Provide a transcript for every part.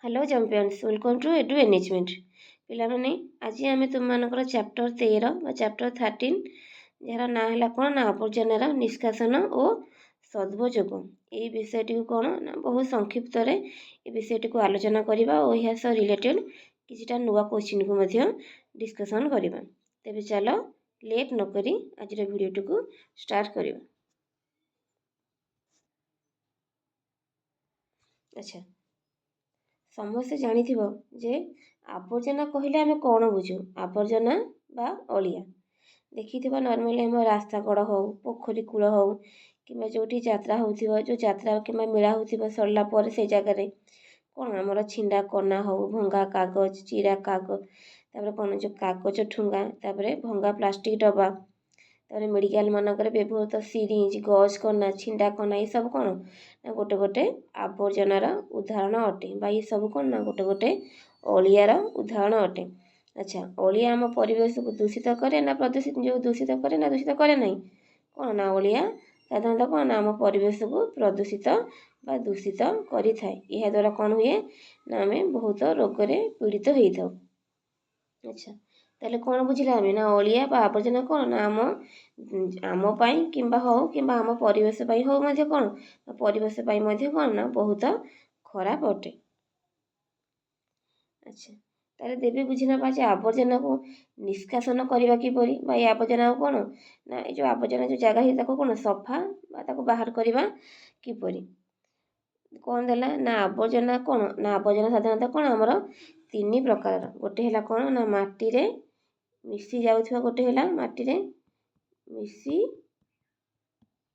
Hello champions welcome to एडु एनेजमेंट पिलामाने आज आम तुम चैप्टर 13 चैप्टर 13 जार ना है कौन ना आवर्जनार निष्कासन और सदुपयोग ये विषयटी कौन ना बहुत संक्षिप्त ये विषयटी को आलोचना करवा और यह सह रिलेटेड किसी नुआ क्वेश्चन को डिस्कसन करवा। तेरे चलो लेट नक आज भिडियोटी को स्टार्ट करवा। अच्छा समस्ते जानिथिबो जे आवर्जना कहले आमे कौन बुझू आवर्जना बा अलिया देखिथिबा नॉर्मली हम रास्ता कड़ हो पोखरी कूल हो कि जोटी यात्रा होथिबो जो यात्रा कि मेला होथिबो सरला पर से जगह कौन आमर छिंडा कना हो भंगा कागज चिरा कागज तापर कौन जो कागज ठुंगा तापर भंगा प्लास्टिक डब्बा तापर मेडिकल मानक व्यवहृत सिरिंज गज कना छिंडा कना ये सब कौन ना गोटे गोटे आवर्जनार उदाहरण अटे बा ये सब कौन ना गोटे गोटे अलियार उदाहरण अटे। अच्छा अलिया आम परिवेश को दूषित करे ना प्रदूषित जो दूषित करे ना दूषित करे ना कौन ना अलिया साधारणतः कौन ना आम परिवेश को प्रदूषित बा दूषित करि थाए। यह द्वारा कौन हुए ना आम बहुत रोग पीड़ित होता। अच्छा ताले कौन बुझिला आम ना अलिया बा आवर्जना कौन ना आम पाई किंबा हो किंबा आम परिवेश पाई हो मध्य कौन परिवेश पाई मध्य कौन ना बहुत खराब अटे। अच्छा ताले देवी बुझी ना आवर्जना को निष्कासन करवा किपरि बा ये आवर्जना कौन ना ये जो आवर्जना जो जगह है ताको कौन सफा बा ताको बाहर करवा किपरि कौन देला ना आवर्जना कौन ना आवर्जना साधारणतः कौन आमर तीन प्रकार गोटे है कौन ना माटी रे मिसी जाउथबा गोटे है माटी रे मिसी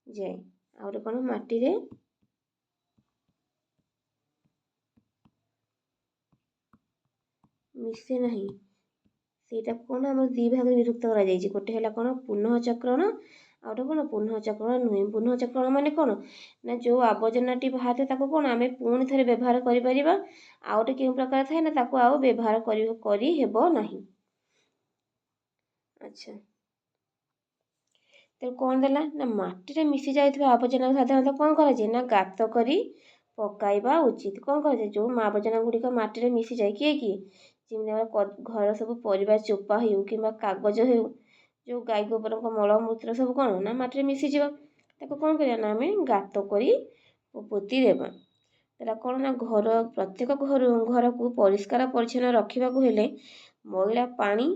जाए आ गोटे कौन माटी रे मिसे नहीं सेटा कौन आम दी भाग विभक्त कर गोटे है कौन पुनः चक्रण आ गोटे कौन पुनः चक्रण नुहे पुनः चक्रण माने कौन ना जो आवर्जनाटी बाहर ताको कौन आम पुणी थे व्यवहार करें आ गोटे क्यों प्रकार थाए ना ताको आउ व्यवहार करेब नहीं। अच्छा तो कौन देला ना माटी रे मिसी जाइथिबा आवर्जना साधारणतः कौन कराए ना गात करी पकाइबा उचित कौन कराए जो आवर्जना गुड़िक माटी रे मिसी जाए किए किए जमी घर सब परिवा चोपा हो कि कागज हो जो गाई गोबर मलमूत्र सब कौन ना माटी रे मिसी जाव ताको कौन करिया ना आम गात करी पोती देबा ताला कौन ना घर प्रत्येक घर को परिष्कार परिच्छन्न रखा हेले मैला पानी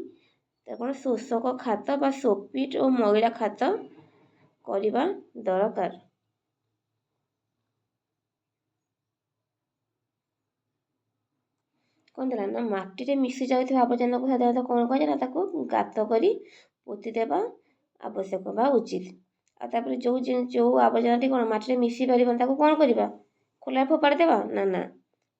कौन शोषक खात बा सोपिट और मैला खात करवा दरकार। कौन देला ना माटी रे मिसी जाउथबा आवर्जना को साधारणतः कौन कहे ना ताको गात करी पोती देबा आवश्यक बा उचित आ तापर जो जो आवर्जनाटी कौन माटी रे मिसी पारिबन ताको कौन करबा खोला फोपाड़ी देबा ना ना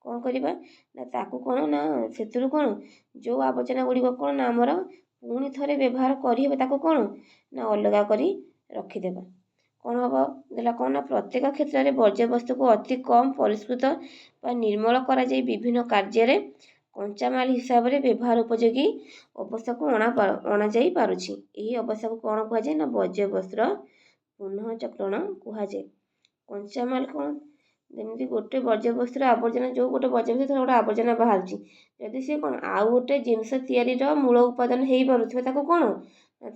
कौन करबा ना ताको कौन ना सेतुरु कौन जो आवर्जना गुड़िक कौन ना आमर पुणी थे व्यवहार करें ताको कौन ना अलगा करी रखिदेबा कौन हम देला कौन ना प्रत्येक क्षेत्र में वर्ज्यवस्तु को अति कम परिष्कृत व निर्मल करा जाई विभिन्न कार्य कंचामाल हिसाब से व्यवहार उपयोगी अवस्था को अणा जाई पारुछि। यही अवस्था को कौन कहुए ना वर्ज्यवस्तुर पुनः चक्रण कहुए। कंचामाल कौन जमी गोटे वर्ज्यवस्तुर आवर्जना जो गोटे वर्ज्यवस्तु गोटे आवर्जना बाहर जदि सी कौन आउ गोटे जिनस या मूल उपादान हो पारे कौन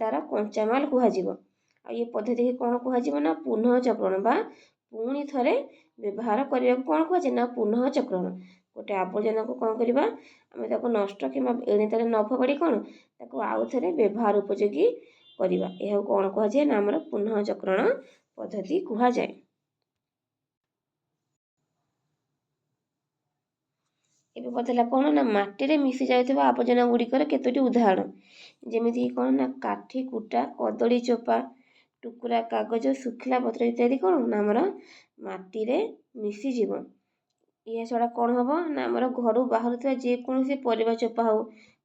तार कंचामाल कहुए। ये पद्धति की कौन कहुए ना पुनः चक्रण बा पुणी थे व्यवहार करने को कौन कहुए ना पुनः चक्रण गोटे आवर्जना को कौन करवा आम नष्ट कि एणीते न फोपाड़ी कौन ताको आउ थे व्यवहार उपयोगी करवा यह कौन कहुए ना आमर पुनः चक्रण पद्धति कहुए। एबे पता कौन ना माटी रे मिसी जाइथिबा आवर्जना गुड़िकर केतोटी उदाहरण जेमिति कौन ना काठी कुटा कदली चोपा टुकुरा कागज सुखिला पत्र इत्यादि कौन ना आमर माटी रे मिसी जीव। यह छड़ा कौन हम ना आमर घर बाहर जेकोसी परिवा चोपा हो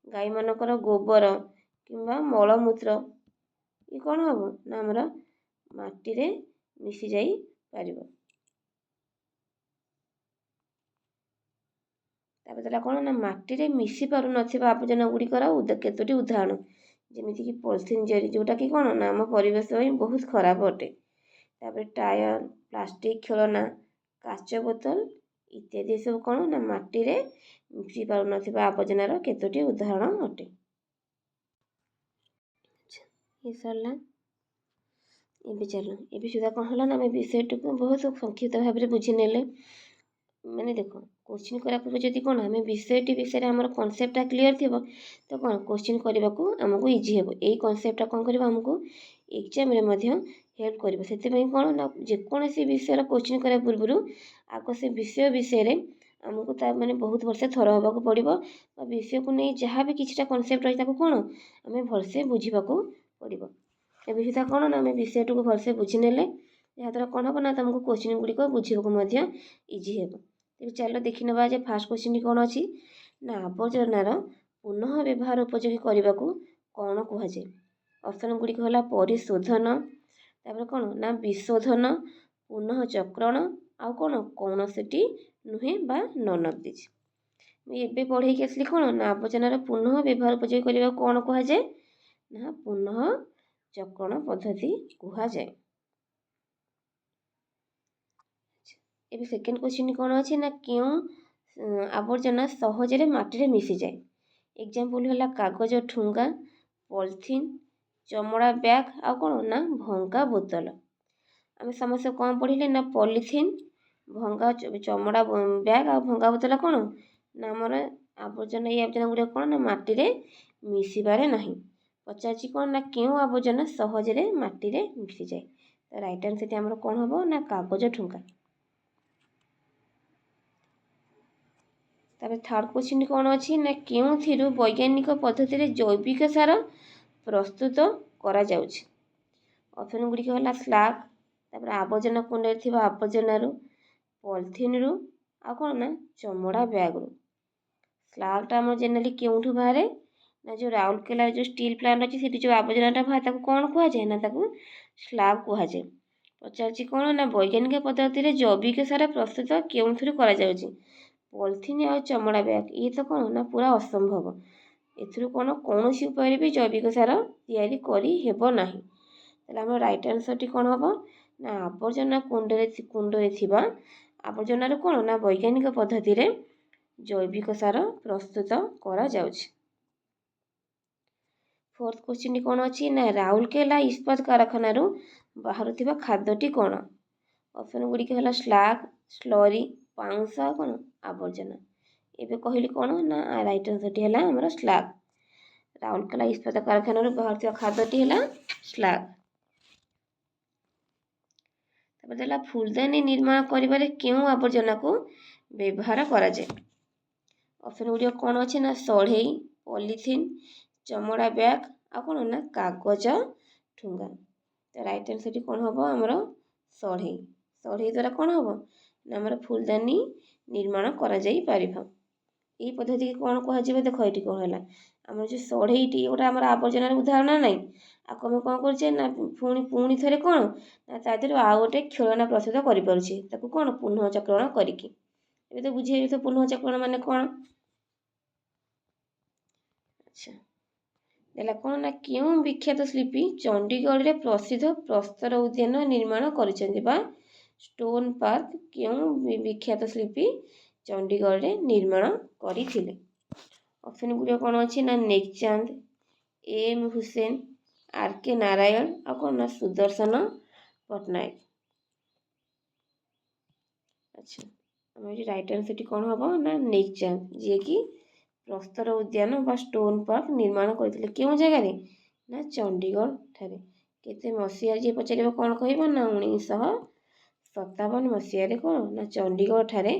गाई मानकर गोबर किंबा मलमूत्र ये कौन हम ना आमर माटी रे मिसी जाई पारिबो। तापर कौन ना माटी रे मिसी पारु नथिबा आवर्जना गुड़िकर केतोटी उदाहरण जेमिति कि पॉलिथिन जरी जोटा कि कौन ना आम परिवेश बहुत खराब अटे। तापर टायर प्लास्टिक खेलना काच बोतल ଇତ୍ୟାଦି ଏସବୁ କ'ଣ ନା ମାଟିରେ ମିଶି ପାରୁନଥିବା ଆବର୍ଜନାର କେତୋଟି ଉଦାହରଣ ଅଟେ। ଏ ସରିଲା। ଏବେ ଚାଲ ଏବେ ସୁଦ୍ଧା କ'ଣ ହେଲା ନା ଆମେ ବିଷୟଟିକୁ ବହୁତ ସଂକ୍ଷିପ୍ତ ଭାବରେ ବୁଝିନେଲେ। ମାନେ ଦେଖ କୋଶ୍ଚିନ୍ କରିବା ପୂର୍ବରୁ ଯଦି କ'ଣ ଆମେ ବିଷୟଟି ବିଷୟରେ ଆମର କନସେପ୍ଟଟା କ୍ଲିଅର ଥିବ ତ କ'ଣ କୋଶ୍ଚିନ୍ କରିବାକୁ ଆମକୁ ଇଜି ହେବ। ଏଇ କନସେପ୍ଟଟା କ'ଣ କରିବ ଆମକୁ ଏକ୍ଜାମରେ ମଧ୍ୟ ହେଲ୍ପ କରିବ। ସେଥିପାଇଁ କ'ଣ ନା ଯେକୌଣସି ବିଷୟର କୋଶ୍ଚିନ୍ କରିବା ପୂର୍ବରୁ ଆଗ ସେ ବିଷୟ ବିଷୟରେ ଆମକୁ ତା ମାନେ ବହୁତ ଭଲସେ ଥର ହେବାକୁ ପଡ଼ିବ ବା ବିଷୟକୁ ନେଇ ଯାହା ବି କିଛିଟା କନସେପ୍ଟ ରହିଛି ତାକୁ କ'ଣ ଆମେ ଭଲସେ ବୁଝିବାକୁ ପଡ଼ିବ। ଏବେ ସୁଦ୍ଧା କ'ଣ ନା ଆମେ ବିଷୟଟିକୁ ଭଲସେ ବୁଝିନେଲେ ଯାହାଦ୍ୱାରା କ'ଣ ହେବ ନା ତୁମକୁ କୋଶ୍ଚିନ୍ ଗୁଡ଼ିକ ବୁଝିବାକୁ ମଧ୍ୟ ଇଜି ହେବ। ତେବେ ଚାଲ ଦେଖିନେବା ଯେ ଫାର୍ଷ୍ଟ କୋଶ୍ଚିନ୍ କ'ଣ ଅଛି ନା ଆବର୍ଜନାର ପୁନଃ ବ୍ୟବହାର ଉପଯୋଗୀ କରିବାକୁ କ'ଣ କୁହାଯାଏ। ଅପସନ୍ ଗୁଡ଼ିକ ହେଲା ପରିଶୋଧନ, ତାପରେ କ'ଣ ନା ବିଶୋଧନ, ପୁନଃ ଚକ୍ରଣ ଆଉ କ'ଣ କୌଣସିଟି ନୁହେଁ ବା ନନ୍ ଅଫ୍ ଦିସ୍। ମୁଁ ଏବେ ପଢ଼େଇକି ଆସିଲି କ'ଣ ନା ଆବର୍ଜନାର ପୁନଃ ବ୍ୟବହାର ଉପଯୋଗୀ କରିବାକୁ କ'ଣ କୁହାଯାଏ ନା ପୁନଃ ଚକ୍ରଣ ପଦ୍ଧତି କୁହାଯାଏ। ଏବେ ସେକେଣ୍ଡ କୋଶ୍ଚିନ୍ କ'ଣ ଅଛି ନା କେଉଁ ଆବର୍ଜନା ସହଜରେ ମାଟିରେ ମିଶିଯାଏ। ଏକ୍ଜାମ୍ପଲ୍ ହେଲା କାଗଜ ଠୁଙ୍ଗା, ପଲିଥିନ୍, ଚମଡ଼ା ବ୍ୟାଗ୍ ଆଉ କ'ଣ ନା ଭଙ୍ଗା ବୋତଲ। ଆମେ ସମସ୍ତେ କ'ଣ ପଢ଼ିଲେ ନା ପଲିଥିନ୍, ଭଙ୍ଗା ଚମଡ଼ା ବ୍ୟାଗ୍ ଆଉ ଭଙ୍ଗା ବୋତଲ କ'ଣ ନା ଆମର ଆବର୍ଜନା ଏଇ ଆବର୍ଜନା ଗୁଡ଼ିକ କ'ଣ ନା ମାଟିରେ ମିଶିବାରେ ନାହିଁ। ପଚାରିଛି କ'ଣ ନା କେଉଁ ଆବର୍ଜନା ସହଜରେ ମାଟିରେ ମିଶିଯାଏ। ତ ରାଇଟ୍ ଆନ୍ସର୍ ସେଠି ଆମର କ'ଣ ହେବ ନା କାଗଜ ଠୁଙ୍ଗା। ତାପରେ ଥାର୍ଡ଼ କୋଶ୍ଚିନ୍ କ'ଣ ଅଛି ନା କେଉଁଥିରୁ ବୈଜ୍ଞାନିକ ପଦ୍ଧତିରେ ଜୈବିକ ସାର ପ୍ରସ୍ତୁତ କରାଯାଉଛି। ଅପସନ୍ ଗୁଡ଼ିକ ହେଲା ସ୍ଲାଗ୍, ତାପରେ ଆବର୍ଜନା କୁଣ୍ଡରେ ଥିବା ଆବର୍ଜନାରୁ, ପଲିଥିନ୍ରୁ ଆଉ କ'ଣ ନା ଚମଡ଼ା ବ୍ୟାଗ୍ରୁ। ସ୍ଲାଗ୍ଟା ଆମର ଜେନେରାଲି କେଉଁଠୁ ବାହାରେ ନା ଯେଉଁ ରାଉରକେଲାରେ ଯେଉଁ ଷ୍ଟିଲ୍ ପ୍ଲାଣ୍ଟ ଅଛି ସେଠି ଯେଉଁ ଆବର୍ଜନାଟା ବାହାରେ ତାକୁ କ'ଣ କୁହାଯାଏ ନା ତାକୁ ସ୍ଲାଗ୍ କୁହାଯାଏ। ପଚାରିଛି କ'ଣ ନା ବୈଜ୍ଞାନିକ ପଦ୍ଧତିରେ ଜୈବିକ ସାର ପ୍ରସ୍ତୁତ କେଉଁଥିରୁ କରାଯାଉଛି। ପଲିଥିନ୍ ଆଉ ଚମଡ଼ା ବ୍ୟାଗ୍ ଇଏ ତ କ'ଣ ନା ପୁରା ଅସମ୍ଭବ। ଏଥିରୁ କ'ଣ କୌଣସି ଉପାୟରେ ବି ଜୈବିକ ସାର ତିଆରି କରିହେବ ନାହିଁ। ତାହେଲେ ଆମର ରାଇଟ୍ ଆନ୍ସର୍ଟି କ'ଣ ହେବ ନା ଆବର୍ଜନା କୁଣ୍ଡରେ ଥିବା ଆବର୍ଜନାରୁ କ'ଣ ନା ବୈଜ୍ଞାନିକ ପଦ୍ଧତିରେ ଜୈବିକ ସାର ପ୍ରସ୍ତୁତ କରାଯାଉଛି। ଫୋର୍ଥ କୋଶ୍ଚିନ୍ କ'ଣ ଅଛି ନା ରାଉରକେଲା ଇସ୍ପାତ କାରଖାନାରୁ ବାହାରୁଥିବା ଖାଦ୍ୟଟି କ'ଣ। ଅପସନ୍ ଗୁଡ଼ିକ ହେଲା ସ୍ଲାଗ୍, ସ୍ଲରି, ପାଉଁଶ ଆଉ କ'ଣ ଆବର୍ଜନା। ଏବେ କହିଲି କ'ଣ ନା ରାଇଟ୍ ଆନ୍ସର୍ଟି ହେଲା ଆମର ସ୍ଲାଗ୍। ରାଉରକେଲା ଇସ୍ପାତ କାରଖାନାରୁ ବାହାରୁଥିବା ଖାଦ୍ୟଟି ହେଲା ସ୍ଲାଗ୍। ତାପରେ ହେଲା ଫୁଲଦାନୀ ନିର୍ମାଣ କରିବାରେ କେଉଁ ଆବର୍ଜନାକୁ ବ୍ୟବହାର କରାଯାଏ। ଅପସନ୍ ଗୁଡ଼ିକ କ'ଣ ଅଛି ନା ସଢ଼େଇ, ପଲିଥିନ୍, ଚମଡ଼ା ବ୍ୟାଗ୍ ଆଉ କ'ଣ ନା କାଗଜ ଠୁଙ୍ଗା। ତ ରାଇଟ୍ ଆନ୍ସର୍ଟି କ'ଣ ହେବ ଆମର ସଢ଼େଇ। ସଢ଼େଇ ଦ୍ୱାରା କ'ଣ ହେବ ନା ଆମର ଫୁଲଦାନୀ ନିର୍ମାଣ କରାଯାଇପାରିବ। ଏହି ପଦ୍ଧତିକି କ'ଣ କୁହାଯିବ ଦେଖ ଏଠି କ'ଣ ହେଲା ଆମର ଯେଉଁ ସଢ଼େଇଟି ଗୋଟେ ଆମର ଆବର୍ଜନାର ଉଦାହରଣ ନାହିଁ। ଆକୁ ଆମେ କ'ଣ କରୁଛେ ନା ପୁଣି ଥରେ କ'ଣ ନା ତା ଦେହରୁ ଆଉ ଗୋଟେ ଖେଳନା ପ୍ରସ୍ତୁତ କରିପାରୁଛେ ତାକୁ କ'ଣ ପୁନଃ ଚକ୍ରଣ କରିକି। ଏବେ ତ ବୁଝେଇବି ତ ପୁନଃ ଚକ୍ରଣ ମାନେ କ'ଣ। ଆଚ୍ଛା ହେଲା କ'ଣ ନା କେଉଁ ବିଖ୍ୟାତ ଶିଳ୍ପୀ ଚଣ୍ଡିଗଡ଼ରେ ପ୍ରସିଦ୍ଧ ପ୍ରସ୍ତର ଉଦ୍ୟାନ ନିର୍ମାଣ କରିଛନ୍ତି ବା ଷ୍ଟୋନ୍ ପାର୍କ କେଉଁ ବିଖ୍ୟାତ ଶିଳ୍ପୀ ଚଣ୍ଡିଗଡ଼ରେ ନିର୍ମାଣ କରିଥିଲେ। ଅପସନ୍ ଗୁଡ଼ିକ କ'ଣ ଅଛି ନା ନେକଚାନ୍ଦ, ଏମ୍ ହୁସେନ, ଆର୍.କେ. ନାରାୟଣ ଆଉ କ'ଣ ନା ସୁଦର୍ଶନ ପଟ୍ଟନାୟକ। ଆଚ୍ଛା ଆମର ଏଠି ରାଇଟ୍ ଆନ୍ସର୍ଟି କ'ଣ ହେବ ନା ନେକଚାନ୍ଦ ଯିଏକି ପ୍ରସ୍ତର ଉଦ୍ୟାନ ବା ଷ୍ଟୋନ୍ ପାର୍କ ନିର୍ମାଣ କରିଥିଲେ କେଉଁ ଜାଗାରେ ନା ଚଣ୍ଡିଗଡ଼ ଠାରେ। କେତେ ମସିହାରେ ଯିଏ ପଚାରିବ କ'ଣ କହିବ ନା 1957 ମସିହାରେ କ'ଣ ନା ଚଣ୍ଡିଗଡ଼ ଠାରେ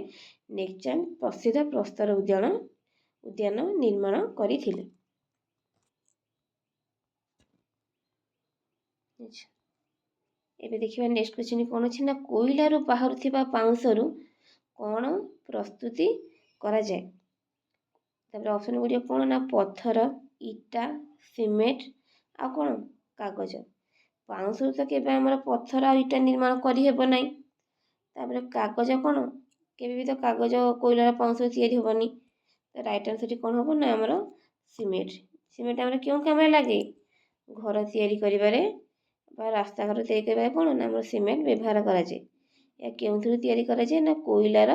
ନେକଚାନ୍ଦ ପ୍ରସିଦ୍ଧ ପ୍ରସ୍ତର ଉଦ୍ୟାନ ନିର୍ମାଣ କରିଥିଲେ। ଆଚ୍ଛା ଏବେ ଦେଖିବା ନେକ୍ସଟ କ୍ୱେଶ୍ଚିନ୍ କ'ଣ ଅଛି ନା କୋଇଲାରୁ ବାହାରୁଥିବା ପାଉଁଶରୁ କ'ଣ ପ୍ରସ୍ତୁତି କରାଯାଏ। ତାପରେ ଅପସନ୍ ଗୁଡ଼ିକ କ'ଣ ନା ପଥର, ଇଟା, ସିମେଣ୍ଟ ଆଉ କ'ଣ କାଗଜ। ପାଉଁଶରୁ ତ କେବେ ଆମର ପଥର ଆଉ ଇଟା ନିର୍ମାଣ କରିହେବ ନାହିଁ। ତାପରେ କାଗଜ କ'ଣ କେବେ ବି ତ କାଗଜ କୋଇଲାର ପାଉଁଶରୁ ତିଆରି ହେବନି। ତ ରାଇଟ୍ ଆନ୍ସର୍ଟି କ'ଣ ହେବ ନା ଆମର ସିମେଣ୍ଟ। ସିମେଣ୍ଟ ଆମର କେଉଁ କାମରେ ଲାଗେ ଘର ତିଆରି କରିବାରେ ବା ରାସ୍ତାଘର ତିଆରି କରିବାରେ କ'ଣ ନା ଆମର ସିମେଣ୍ଟ ବ୍ୟବହାର କରାଯାଏ। ଏହା କେଉଁଥିରୁ ତିଆରି କରାଯାଏ ନା କୋଇଲାର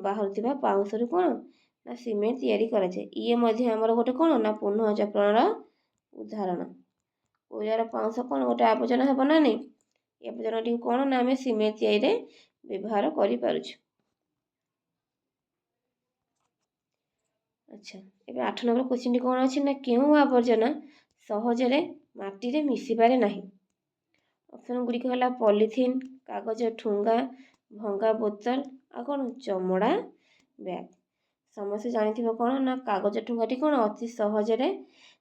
ବାହାରୁଥିବା ପାଉଁଶରୁ କ'ଣ ନା ସିମେଣ୍ଟ ତିଆରି କରାଯାଏ। ଇଏ ମଧ୍ୟ ଆମର ଗୋଟେ କ'ଣ ନା ପୁନଃ ଚକ୍ରଣର ଉଦାହରଣ। କୋଇଲାର ପାଉଁଶ କ'ଣ ଗୋଟେ ଆବର୍ଜନା ହେବ ନା ନାହିଁ? ଏ ଆବର୍ଜନାଟିକୁ କ'ଣ ନା ଆମେ ସିମେଣ୍ଟ ତିଆରିରେ ବ୍ୟବହାର କରିପାରୁଛୁ। ଆଚ୍ଛା, ଏବେ 8 ନମ୍ବର କ୍ୱେଶ୍ଚିନ୍ଟି କ'ଣ ଅଛି ନା କେଉଁ ଆବର୍ଜନା ସହଜରେ ମାଟିରେ ମିଶିପାରେ ନାହିଁ? ଅପସନ୍ ଗୁଡ଼ିକ ହେଲା ପଲିଥିନ୍, କାଗଜ ଠୁଙ୍ଗା, ଭଙ୍ଗା ବୋତଲ ଆଉ କ'ଣ ଚମଡ଼ା ବ୍ୟାଗ୍। ସମସ୍ତେ ଜାଣିଥିବ କ'ଣ ନା କାଗଜ ଠୁଙ୍ଗାଟି କ'ଣ ଅତି ସହଜରେ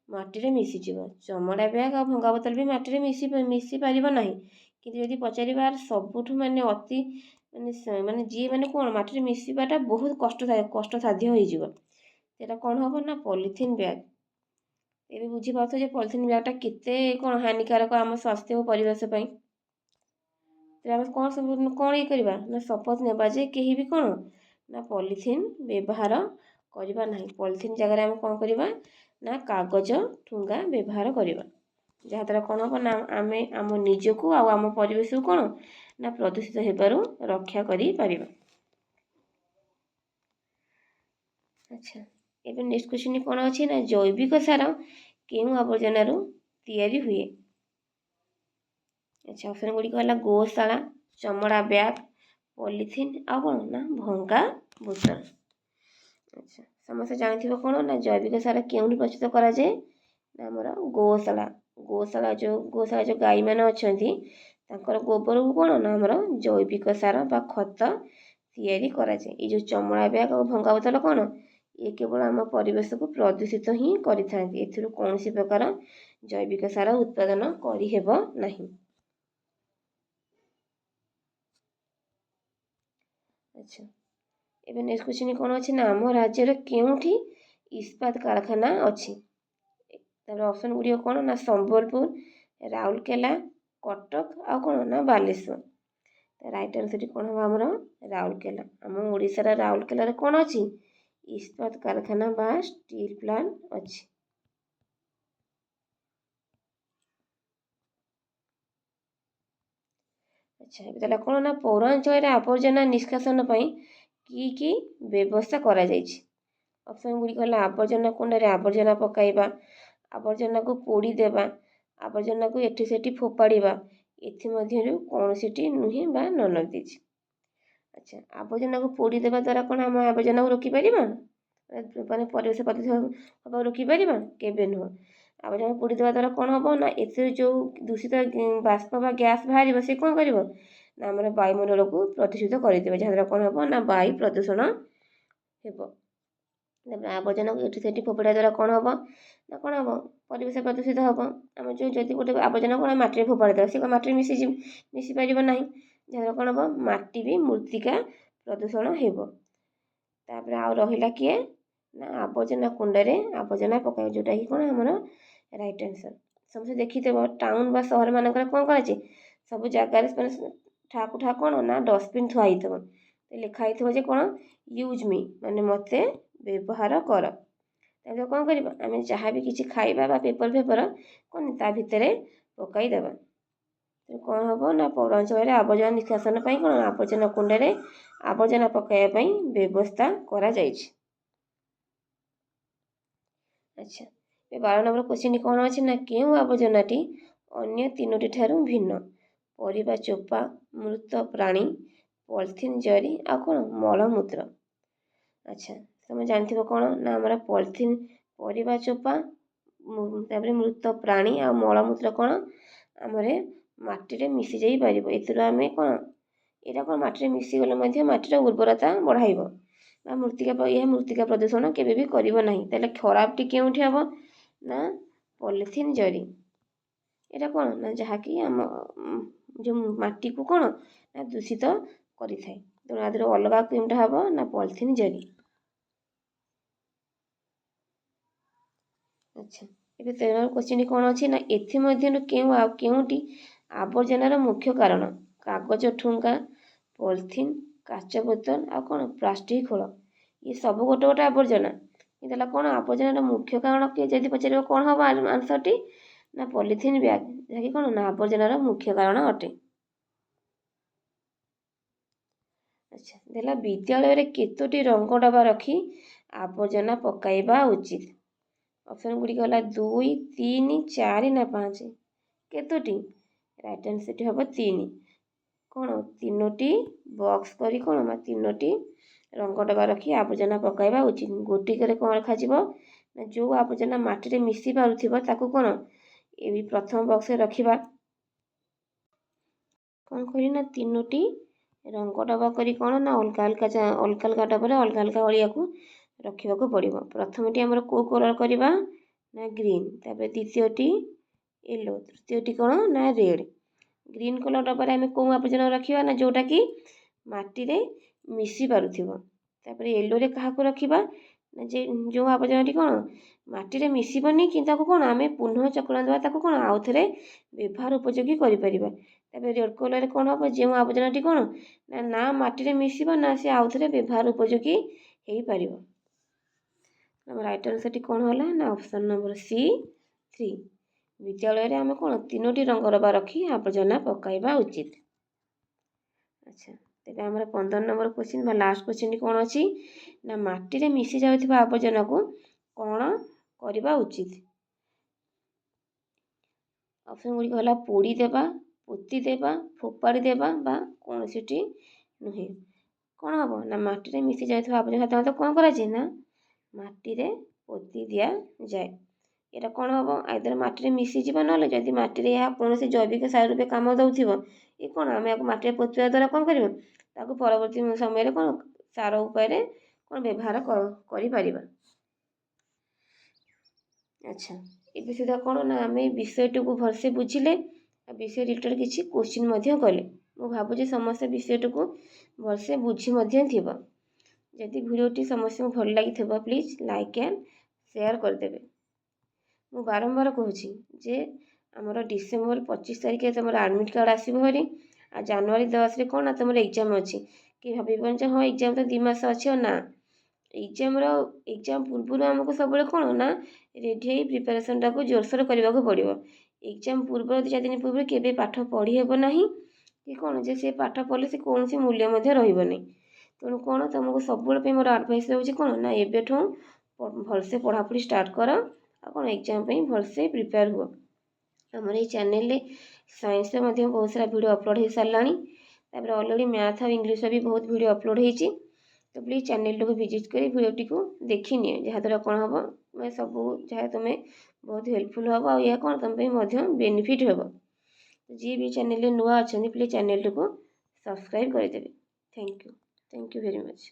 ମାଟିରେ ମିଶିଯିବ। ଚମଡ଼ା ବ୍ୟାଗ୍ ଆଉ ଭଙ୍ଗା ବୋତଲ ବି ମାଟିରେ ମିଶି ପାରିବ ନାହିଁ। କିନ୍ତୁ ଯଦି ପଚାରିବା ସବୁଠୁ ଅତି ମାନେ ଯିଏ କ'ଣ ମାଟିରେ ମିଶିବାଟା ବହୁତ କଷ୍ଟସାଧ୍ୟ ହୋଇଯିବ, ସେଟା କ'ଣ ହେବ ନା ପଲିଥିନ୍ ବ୍ୟାଗ୍। ଏବେ ବୁଝିପାରୁଥିବ ଯେ ପଲିଥିନ୍ ବ୍ୟାଗ୍ଟା କେତେ କ'ଣ ହାନିକାରକ ଆମ ସ୍ୱାସ୍ଥ୍ୟ ଓ ପରିବେଶ ପାଇଁ। ତେବେ ଆମେ କ'ଣ କରିବା ନା ଶପଥ ନେବା ଯେ କେହି ବି କ'ଣ ନା ପଲିଥିନ୍ ବ୍ୟବହାର କରିବା ନାହିଁ। ପଲିଥିନ୍ ଜାଗାରେ ଆମେ କ'ଣ କରିବା ନା କାଗଜ ଠୁଙ୍ଗା ବ୍ୟବହାର କରିବା, ଯାହାଦ୍ୱାରା କ'ଣ ହେବ ନା ଆମେ ଆମ ନିଜକୁ ଆଉ ଆମ ପରିବେଶକୁ କ'ଣ ନା ପ୍ରଦୂଷିତ ହେବାରୁ ରକ୍ଷା କରିପାରିବା। ଆଚ୍ଛା, ଏବେ ନେକ୍ସଟ କ୍ୱେଶ୍ଚିନ୍ କ'ଣ ଅଛି ନା ଜୈବିକ ସାର କେଉଁ ଆବର୍ଜନାରୁ ତିଆରି ହୁଏ? ଆଚ୍ଛା, ଅପସନ୍ ଗୁଡ଼ିକ ହେଲା ଗୋଶାଳା, ଚମଡ଼ା ବ୍ୟାଗ୍, ପଲିଥିନ୍ ଆଉ କ'ଣ ନା ଭଙ୍ଗା ବୋତଲ। ଆଚ୍ଛା, ସମସ୍ତେ ଜାଣିଥିବ କ'ଣ ନା ଜୈବିକ ସାର କେଉଁଠି ପ୍ରସ୍ତୁତ କରାଯାଏ ନା ଆମର ଗୋଶାଳା ଯେଉଁ ଗାଈମାନେ ଅଛନ୍ତି ତାଙ୍କର ଗୋବରକୁ କ'ଣ ନା ଆମର ଜୈବିକ ସାର ବା ଖତ ତିଆରି କରାଯାଏ। ଏଇ ଯେଉଁ ଚମଡ଼ା ବ୍ୟାଗ୍ ଆଉ ଭଙ୍ଗା ବୋତଲ କ'ଣ ଏ କେବଳ ଆମ ପରିବେଶକୁ ପ୍ରଦୂଷିତ ହିଁ କରିଥାନ୍ତି। ଏଥିରୁ କୌଣସି ପ୍ରକାର ଜୈବିକ ସାର ଉତ୍ପାଦନ କରିହେବ ନାହିଁ। ଆଚ୍ଛା, ଏବେ ନେକ୍ସଟ କ୍ୱେଶ୍ଚିନ୍ କ'ଣ ଅଛି ନା ଆମ ରାଜ୍ୟର କେଉଁଠି ଇସ୍ପାତ କାରଖାନା ଅଛି? ତାପରେ ଅପସନ୍ ଗୁଡ଼ିକ କ'ଣ ନା ସମ୍ବଲପୁର, ରାଉରକେଲା, କଟକ ଆଉ କ'ଣ ନା ବାଲେଶ୍ୱର। ରାଇଟ୍ ଆନ୍ସରଟି କ'ଣ ହେବ ଆମର ରାଉରକେଲା। ଆମ ଓଡ଼ିଶାର ରାଉରକେଲାରେ କ'ଣ ଅଛି? ଇସ୍ପାତ କାରଖାନା ବା ଷ୍ଟିଲ୍ ପ୍ଲାଣ୍ଟ ଅଛି। ଆଚ୍ଛା, ଏବେ ତାହେଲେ କ'ଣ ନା ପୌରାଞ୍ଚଳରେ ଆବର୍ଜନା ନିଷ୍କାସନ ପାଇଁ କି ବ୍ୟବସ୍ଥା କରାଯାଇଛି? ଅପସନ୍ ଗୁଡ଼ିକ ହେଲା ଆବର୍ଜନା କୁଣ୍ଡରେ ଆବର୍ଜନା ପକାଇବା, ଆବର୍ଜନାକୁ ପୋଡ଼ି ଦେବା, ଆବର୍ଜନାକୁ ଏଠି ସେଠି ଫୋପାଡ଼ିବା। ଏଥିମଧ୍ୟରୁ କୌଣସିଟି ନୁହେଁ ବା ନନ୍ ଅଫ୍ ଦିସ୍। ଆଚ୍ଛା, ଆବର୍ଜନାକୁ ପୋଡ଼ି ଦେବା ଦ୍ୱାରା କ'ଣ ଆମେ ଆବର୍ଜନାକୁ ରୋକିପାରିବା ମାନେ ପରିବେଶ ପ୍ରଦୂଷିତ ହେବାକୁ ରୋକିପାରିବା? କେବେ ନୁହଁ। ଆବର୍ଜନା ପୋଡ଼ି ଦେବା ଦ୍ୱାରା କ'ଣ ହେବ ନା ଏଥିରୁ ଯେଉଁ ଦୂଷିତ ବାଷ୍ପ ବା ଗ୍ୟାସ୍ ବାହାରିବ ସେ କ'ଣ କରିବ ନା ଆମର ବାୟୁମଣ୍ଡଳକୁ ପ୍ରଦୂଷିତ କରିଦେବ, ଯାହାଦ୍ୱାରା କ'ଣ ହେବ ନା ବାୟୁ ପ୍ରଦୂଷଣ ହେବ। ତାପରେ ଆବର୍ଜନାକୁ ଏଠି ସେଠି ଫୋପାଡ଼ିବା ଦ୍ୱାରା କ'ଣ ହେବ ନା କ'ଣ ହେବ ପରିବେଶ ପ୍ରଦୂଷିତ ହେବ। ଆମେ ଯଦି ଗୋଟେ ଆବର୍ଜନା କ'ଣ ମାଟିରେ ଫୋପାଡ଼ି ଦେବା ସେ କ'ଣ ମାଟିରେ ମିଶିପାରିବ ନାହିଁ, ଯାହାଦ୍ୱାରା କ'ଣ ହେବ ମାଟି ବି ମୃତ୍ତିକା ପ୍ରଦୂଷଣ ହେବ। ତାପରେ ଆଉ ରହିଲା କିଏ ନା ଆବର୍ଜନା କୁଣ୍ଡରେ ଆବର୍ଜନା ପକାଇବା, ଯେଉଁଟାକି କ'ଣ ଆମର ରାଇଟ୍ ଆନ୍ସର। ସମସ୍ତେ ଦେଖିଥିବ ଟାଉନ ବା ସହର ମାନଙ୍କରେ କ'ଣ କରାଯାଏ ସବୁ ଜାଗାରେ ଠାକୁ କ'ଣ ନା ଡଷ୍ଟବିନ୍ ଥୁଆ ହେଇଥିବ, ଲେଖା ହେଇଥିବ ଯେ କ'ଣ ୟୁଜ୍ ମି ମାନେ ମୋତେ ବ୍ୟବହାର କର। ତାପରେ କ'ଣ କରିବା ଆମେ ଯାହା ବି କିଛି ଖାଇବା ବା ପେପର କ'ଣ ତା ଭିତରେ ପକାଇଦେବା। କ'ଣ ହେବ ନା ପୌରାଞ୍ଚଳରେ ଆବର୍ଜନା ନିଷ୍କାସନ ପାଇଁ କ'ଣ ଆବର୍ଜନା କୁଣ୍ଡରେ ଆବର୍ଜନା ପକାଇବା ପାଇଁ ବ୍ୟବସ୍ଥା କରାଯାଇଛି। ଆଚ୍ଛା, ଏ 12 ନମ୍ବର କ୍ୱେଶ୍ଚିନ୍ କ'ଣ ଅଛି ନା କେଉଁ ଆବର୍ଜନାଟି ଅନ୍ୟ ତିନୋଟି ଠାରୁ ଭିନ୍ନ? ପରିବା ଚୋପା, ମୃତ ପ୍ରାଣୀ, ପଲିଥିନ୍ ଜରି ଆଉ କ'ଣ ମଳମୂତ୍ର। ଆଚ୍ଛା, ତମେ ଜାଣିଥିବ କ'ଣ ନା ଆମର ପଲିଥିନ୍, ପରିବା ଚୋପା, ତାପରେ ମୃତ ପ୍ରାଣୀ ଆଉ ମଳମୂତ୍ର କ'ଣ ଆମର ମାଟିରେ ମିଶି ଯାଇପାରିବ। ଏଥିରୁ ଆମେ କ'ଣ ଏଇଟା କ'ଣ ମାଟିରେ ମିଶିଗଲେ ମଧ୍ୟ ମାଟିର ଉର୍ବରତା ବଢ଼ାଇବ ବା ମୃତ୍ତିକା ପ୍ରଦୂଷଣ କେବେ ବି କରିବ ନାହିଁ। ତାହେଲେ ଖରାପଟି କେଉଁଠି ହେବ ନା ପଲିଥିନ୍ ଜରି। ଏଇଟା କ'ଣ ନା ଯାହାକି ଆମ ଯେଉଁ ମାଟିକୁ କ'ଣ ନା ଦୂଷିତ କରିଥାଏ, ତେଣୁ ଆ ଦେହରୁ ଅଲଗା କେଉଁଟା ହେବ ନା ପଲିଥିନ୍ ଜରି। ଆଚ୍ଛା, ଏବେ 13 ନମ୍ବର କ୍ୱେଶ୍ଚିନ୍ କ'ଣ ଅଛି ନା ଏଥିମଧ୍ୟରୁ କେଉଁଟି ଆବର୍ଜନାର ମୁଖ୍ୟ କାରଣ? କାଗଜ ଠୁଙ୍ଗା, ପଲିଥିନ୍, କାଚ ବୋତଲ ଆଉ କ'ଣ ପ୍ଲାଷ୍ଟିକ୍ ଖୋଳ। ଇଏ ସବୁ ଗୋଟେ ଆବର୍ଜନା, କିନ୍ତୁ ହେଲା କ'ଣ ଆବର୍ଜନାର ମୁଖ୍ୟ କାରଣ କିଏ ଯଦି ପଚାରିବ କ'ଣ ହେବ ଆନ୍ସରଟି ନା ପଲିଥିନ୍ ବ୍ୟାଗ୍, ଯାହାକି କ'ଣ ନା ଆବର୍ଜନାର ମୁଖ୍ୟ କାରଣ ଅଟେ। ଆଚ୍ଛା, ଆଚ୍ଛା ଦେଲା ବିଦ୍ୟାଳୟରେ କେତୋଟି ରଙ୍ଗ ଡବା ରଖି ଆବର୍ଜନା ପକାଇବା ଉଚିତ। ଅପସନ୍ ଗୁଡ଼ିକ ହେଲା 2, 3, 4 ନା 5। କେତୋଟି? ରାଇଟ୍ ଆନ୍ସରଟି ହେବ 3। କ'ଣ 3ଟି ବକ୍ସ କରି କ'ଣ ନା 3ଟି ରଙ୍ଗ ଡବା ରଖି ଆବର୍ଜନା ପକାଇବା ଉଚିତ। ଗୋଟିକରେ କ'ଣ ରଖାଯିବ ନା ଯେଉଁ ଆବର୍ଜନା ମାଟିରେ ମିଶି ପାରୁଥିବ ତାକୁ କ'ଣ ଏଇ ପ୍ରଥମ ବକ୍ସରେ ରଖିବା। କ'ଣ କହିଲି ନା 3ଟି ରଙ୍ଗ ଡବା କରି କ'ଣ ନା ଅଲଗା ଅଲଗା ଡବାରେ ଅଲଗା ଅଲଗା ଅଳିଆକୁ ରଖିବାକୁ ପଡ଼ିବ। ପ୍ରଥମଟି ଆମର କେଉଁ କଲର୍ କରିବା ନା ଗ୍ରୀନ୍, ତାପରେ ଦ୍ୱିତୀୟଟି ୟେଲୋ, ତୃତୀୟଟି କ'ଣ ନା ରେଡ଼୍। ଗ୍ରୀନ୍ କଲର୍ ଡବାରେ ଆମେ କେଉଁ ଆବର୍ଜନା ରଖିବା ନା ଯେଉଁଟାକି ମାଟିରେ ମିଶି ପାରୁଥିବ। ତାପରେ ୟେଲୋରେ କାହାକୁ ରଖିବା ନା ଯେଉଁ ଆବର୍ଜନାଟି କ'ଣ ମାଟିରେ ମିଶିବନି କିନ୍ତୁ ତାକୁ କ'ଣ ଆମେ ପୁନଃ ଚକଡ଼ା ଦେବା, ତାକୁ କ'ଣ ଆଉ ଥରେ ବ୍ୟବହାର ଉପଯୋଗୀ କରିପାରିବା। ତାପରେ ରେଡ଼୍ କଲର୍ରେ କ'ଣ ହେବ ଯେଉଁ ଆବର୍ଜନାଟି କ'ଣ ନା ମାଟିରେ ମିଶିବ ନା ସେ ଆଉ ଥରେ ବ୍ୟବହାର ଉପଯୋଗୀ ହେଇପାରିବ। ଆମ ରାଇଟ୍ ଆନ୍ସରଟି କ'ଣ ହେଲା ନା ଅପସନ୍ ନମ୍ବର C3। ବିଦ୍ୟାଳୟରେ ଆମେ କ'ଣ 3ଟି ରଙ୍ଗ ଡବା ରଖି ଆବର୍ଜନା ପକାଇବା ଉଚିତ। ଆଚ୍ଛା ତେବେ ଆମର 15 ନମ୍ବର କ୍ୱେଶ୍ଚିନ୍ ବା ଲାଷ୍ଟ କ୍ୱେଶ୍ଚିନ୍ଟି କ'ଣ ଅଛି ନା ମାଟିରେ ମିଶି ଯାଉଥିବା ଆବର୍ଜନାକୁ କ'ଣ କରିବା ଉଚିତ। ଅପସନ୍ ଗୁଡ଼ିକ ହେଲା ପୋଡ଼ି ଦେବା, ପୋତି ଦେବା, ଫୋପାଡ଼ି ଦେବା ବା କୌଣସିଟି ନୁହେଁ। କ'ଣ ହେବ ନା ମାଟିରେ ମିଶି ଯାଉଥିବା ଆବର୍ଜନା ସାଧାରଣତଃ କ'ଣ କରାଯାଏ ନା ମାଟିରେ ପୋତି ଦିଆଯାଏ। ଏଇଟା କ'ଣ ହେବ ଆଇଦର ମାଟିରେ ମିଶିଯିବ, ନହେଲେ ଯଦି ମାଟିରେ ଏହା କୌଣସି ଜୈବିକ ସାର ରୂପେ କାମ ଦେଉଥିବ ଏ କ'ଣ ଆମେ ଏହାକୁ ମାଟିରେ ପୋତିବା ଦ୍ୱାରା କ'ଣ କରିବ ତାକୁ ପରବର୍ତ୍ତୀ ସମୟରେ କ'ଣ ସାର ଉପାୟରେ କ'ଣ ବ୍ୟବହାର କରିପାରିବା। ଆଚ୍ଛା ଏବେ ସୁଦ୍ଧା କ'ଣ ନା ଆମେ ବିଷୟଟିକୁ ଭଲସେ ବୁଝିଲେ ଆଉ ବିଷୟ ରିଲେଟେଡ଼ କିଛି କ୍ୱେଶ୍ଚିନ୍ ମଧ୍ୟ କଲେ। ମୁଁ ଭାବୁଛି ସମସ୍ତେ ବିଷୟଟିକୁ ଭଲସେ ବୁଝି ମଧ୍ୟ ଥିବ। ଯଦି ଭିଡ଼ିଓଟି ସମସ୍ତଙ୍କୁ ଭଲ ଲାଗିଥିବ ପ୍ଲିଜ୍ ଲାଇକ୍ ଆଣ୍ଡ ସେୟାର କରିଦେବେ। ମୁଁ ବାରମ୍ବାର କହୁଛି ଯେ ଆମର ଡିସେମ୍ବର 25 ତାରିଖରେ ତୁମର ଆଡ଼ମିଟ୍ କାର୍ଡ଼ ଆସିବ ଭାରି ଆଉ ଜାନୁଆରୀ 10ରେ କ'ଣ ନା ତୁମର ଏକ୍ଜାମ୍ ଅଛି। କି ଭାବିବନି ଯେ ହଁ ଏକ୍ଜାମ୍ ତ 2 ମାସ ଅଛି। ଆଉ ନା ଏକ୍ଜାମ୍ ପୂର୍ବରୁ ଆମକୁ ସବୁବେଳେ କ'ଣ ନା ରେଡ଼ି ହେଇ ପ୍ରିପାରେସନ୍ଟାକୁ ଜୋରସୋର କରିବାକୁ ପଡ଼ିବ। ଏକ୍ଜାମ୍ ପୂର୍ବରୁ 2-4 ଦିନ ପୂର୍ବରୁ କେବେ ପାଠ ପଢ଼ି ହେବ ନାହିଁ କି କ'ଣ ଯେ ସେ ପାଠ ପଢ଼ିଲେ ସେ କୌଣସି ମୂଲ୍ୟ ମଧ୍ୟ ରହିବନି। ତେଣୁ କ'ଣ ତୁମକୁ ସବୁବେଳେ ପାଇଁ ମୋର ଆଡ଼ଭାଇସ୍ ରହୁଛି କ'ଣ ନା ଏବେଠୁ ଭଲସେ ପଢ଼ାପଢ଼ି ଷ୍ଟାର୍ଟ କର ଆଉ କ'ଣ ଏକ୍ଜାମ୍ ପାଇଁ ଭଲସେ ପ୍ରିପେୟାର ହୁଅ। ଆମର ଏଇ ଚ୍ୟାନେଲରେ ସାଇନ୍ସରେ ମଧ୍ୟ ବହୁତ ସାରା ଭିଡ଼ିଓ ଅପଲୋଡ଼ ହେଇସାରିଲାଣି। ତାପରେ ଅଲରେଡ଼ି ମ୍ୟାଥ୍ ଆଉ ଇଂଲିଶର ବି ବହୁତ ଭିଡ଼ିଓ ଅପଲୋଡ଼ ହେଇଛି। ତ ପ୍ଲିଜ୍ ଚ୍ୟାନେଲଟାକୁ ଭିଜିଟ୍ କରି ଭିଡ଼ିଓଟିକୁ ଦେଖିନିଅ, ଯାହାଦ୍ୱାରା କ'ଣ ହେବ ମାନେ ସବୁ ଯାହା ତୁମେ ବହୁତ ହେଲ୍ପଫୁଲ୍ ହେବ ଆଉ ଏହା କ'ଣ ତୁମ ପାଇଁ ମଧ୍ୟ ବେନିଫିଟ୍ ହେବ। ଯିଏ ବି ଚ୍ୟାନେଲରେ ନୂଆ ଅଛନ୍ତି ପ୍ଲିଜ୍ ଚ୍ୟାନେଲଟିକୁ ସବସ୍କ୍ରାଇବ୍ କରିଦେବେ। Thank you very much.